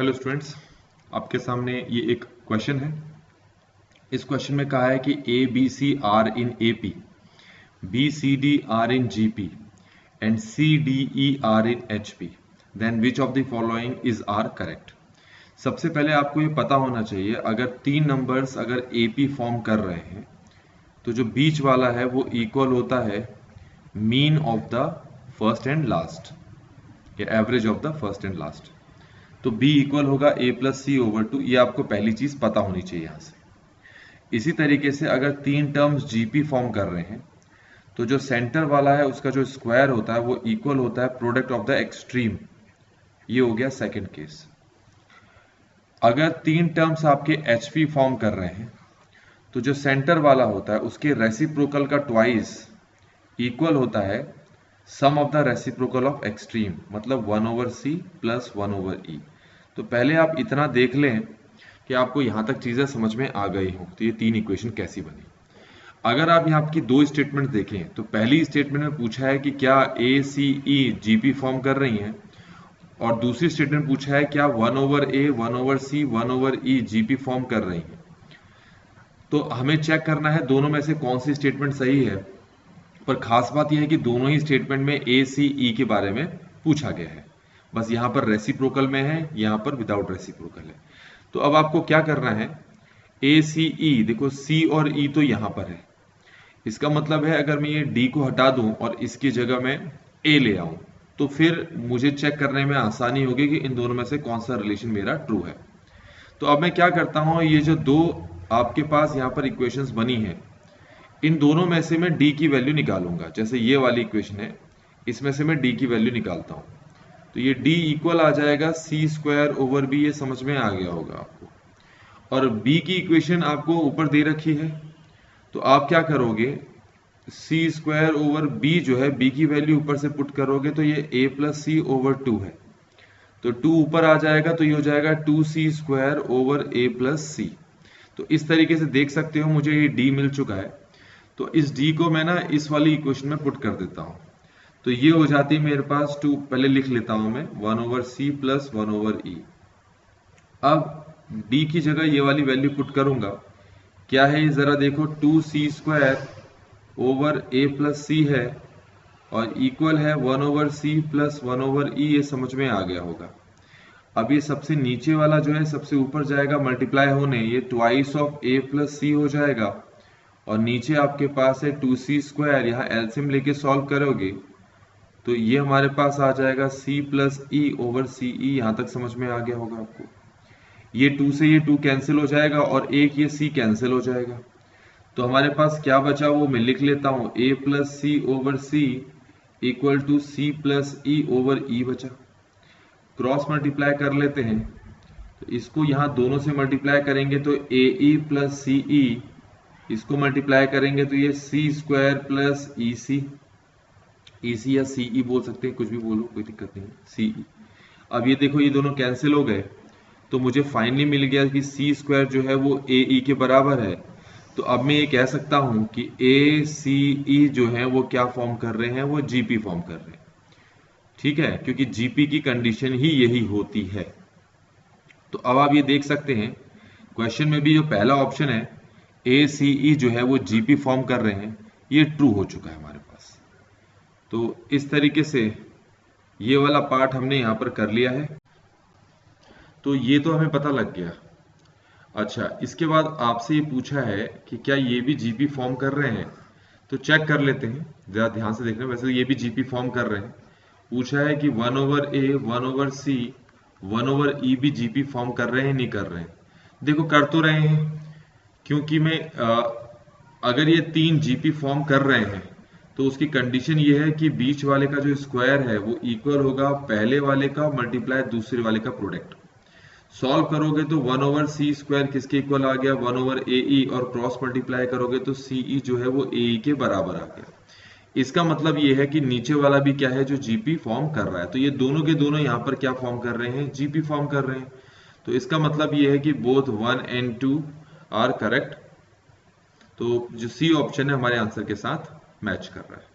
Hello students, आपके सामने ये एक क्वेश्चन है। इस क्वेश्चन में कहा है कि A B C are in A P, B C D are in G P and C D E are in H P, then which of the following is are correct. सबसे पहले आपको ये पता होना चाहिए, अगर तीन नंबर्स अगर ए पी फॉर्म कर रहे हैं तो जो बीच वाला है वो इक्वल होता है mean of the first and last या average of the first and last. तो b इक्वल होगा a प्लस सी ओवर 2। ये आपको पहली चीज पता होनी चाहिए यहां से। इसी तरीके से अगर तीन टर्म्स gp फॉर्म कर रहे हैं तो जो सेंटर वाला है उसका जो स्क्वायर होता है वो इक्वल होता है प्रोडक्ट ऑफ द एक्सट्रीम। ये हो गया सेकंड केस। अगर तीन टर्म्स आपके hp फॉर्म कर रहे हैं तो जो सेंटर वाला होता है उसके रेसिप्रोकल का ट्वाइस इक्वल होता है sum of the reciprocal of extreme, मतलब 1/c प्लस 1/e। तो पहले आप इतना देख लें कि आपको यहां तक चीजें समझ में आ गई हो। तो ये तीन इक्वेशन कैसी बनी। अगर आप यहाँ की दो स्टेटमेंट देखें तो पहली स्टेटमेंट में पूछा है कि क्या ए सी ई जीपी फॉर्म कर रही हैं, और दूसरी स्टेटमेंट पूछा है क्या 1/a 1/c 1/e GP form कर रही हैं। तो हमें चेक करना है दोनों में से कौन सी स्टेटमेंट सही है। पर खास बात यह है कि दोनों ही स्टेटमेंट में ए सी ई के बारे में पूछा गया है। बस यहां पर रेसिप्रोकल में है, यहां पर विदाउट रेसिप्रोकल है। तो अब आपको क्या करना है, ए सी ई, देखो सी और ई तो यहां पर है। इसका मतलब है अगर मैं ये डी को हटा दूं और इसकी जगह में ए ले आऊं तो फिर मुझे चेक करने में आसानी होगी कि इन दोनों में से कौन सा रिलेशन मेरा ट्रू है। तो अब मैं क्या करता हूं, ये जो दो आपके पास यहां पर इक्वेशंस बनी है इन दोनों में से मैं d की वैल्यू निकालूंगा। जैसे ये वाली इक्वेशन है, इसमें से मैं d की वैल्यू निकालता हूं तो ये d इक्वल आ जाएगा सी स्क्वायर ओवर बी। ये समझ में आ गया होगा आपको। और b की इक्वेशन आपको ऊपर दे रखी है तो आप क्या करोगे, सी स्क्वायर ओवर बी जो है b की वैल्यू ऊपर से पुट करोगे तो ये a प्लस सी ओवर 2 है। तो 2 ऊपर आ जाएगा तो ये हो जाएगा 2c square over a plus c. तो इस तरीके से देख सकते हो मुझे ये d मिल चुका है। तो इस d को मैं ना इस वाली इक्वेशन में पुट कर देता हूं तो ये हो जाती है मेरे पास 2, पहले लिख लेता हूं मैं 1/c प्लस 1/e। अब d की जगह ये वाली वैल्यू पुट करूंगा। क्या है ये जरा देखो, 2c square over a plus c है और इक्वल है 1/c प्लस 1/e। ये समझ में आ गया होगा। अब ये सबसे नीचे वाला जो है सबसे ऊपर जाएगा मल्टीप्लाई होने, ये ट्वाइस ऑफ a प्लस सी हो जाएगा। और नीचे आपके पास है 2c स्क्वायर, यहाँ एलसीएम लेके सॉल्व करोगे तो ये हमारे पास आ जाएगा c प्लस ई ओवर सी ई। यहां तक समझ में आ गया होगा आपको। ये 2 से ये 2 कैंसिल हो जाएगा और एक ये c कैंसिल हो जाएगा। तो हमारे पास क्या बचा वो मैं लिख लेता हूं, a plus c over c equal to c plus e over e बचा। क्रॉस मल्टीप्लाई कर लेते हैं तो इसको यहाँ दोनों से मल्टीप्लाई करेंगे तो ए ई प्लस सी ई, इसको मल्टीप्लाई करेंगे तो ये सी स्क्वायर प्लस ई सी या सी ई बोल सकते हैं, कुछ भी बोलो कोई दिक्कत नहीं, सी ई। अब ये देखो ये दोनों कैंसिल हो गए तो मुझे फाइनली मिल गया कि सी स्क्वायर जो है वो ए ई के बराबर है। तो अब मैं ये कह सकता हूं कि ए सी ई जो है वो क्या फॉर्म कर रहे हैं, वो जीपी फॉर्म कर रहे हैं। ठीक है, क्योंकि जीपी की कंडीशन ही यही होती है। तो अब आप ये देख सकते हैं क्वेश्चन में भी जो पहला ऑप्शन है ए सी ई जो है वो जीपी फॉर्म कर रहे हैं, ये ट्रू हो चुका है हमारे पास। तो इस तरीके से ये वाला पार्ट हमने यहां पर कर लिया है। तो ये तो हमें पता लग गया। अच्छा, इसके बाद आपसे ये पूछा है कि क्या ये भी जीपी फॉर्म कर रहे हैं, तो चेक कर लेते हैं, जरा ध्यान से देखना। वैसे ये भी जीपी फॉर्म कर रहे हैं। पूछा है कि 1/a 1/c 1/e भी जीपी फॉर्म कर रहे हैं, नहीं कर रहे हैं। देखो कर तो रहे हैं, क्योंकि मैं अगर ये तीन जीपी फॉर्म कर रहे हैं तो उसकी कंडीशन ये है कि बीच वाले का जो स्क्वायर है वो इक्वल होगा पहले वाले का मल्टीप्लाई दूसरे वाले का प्रोडक्ट। सॉल्व करोगे तो 1/c स्क्वायर किसके इक्वल आ गया, 1/ae, और क्रॉस मल्टीप्लाई करोगे तो ce जो है वो ae के बराबर आ गया। इसका मतलब ये है कि नीचे वाला भी क्या है, जो जीपी फॉर्म कर रहा है। तो ये दोनों के दोनों यहाँ पर क्या फॉर्म कर रहे हैं, जीपी फॉर्म कर रहे हैं। तो इसका मतलब ये है कि बोथ 1 and 2 आर करेक्ट। तो जो सी ऑप्शन है हमारे आंसर के साथ मैच कर रहा है।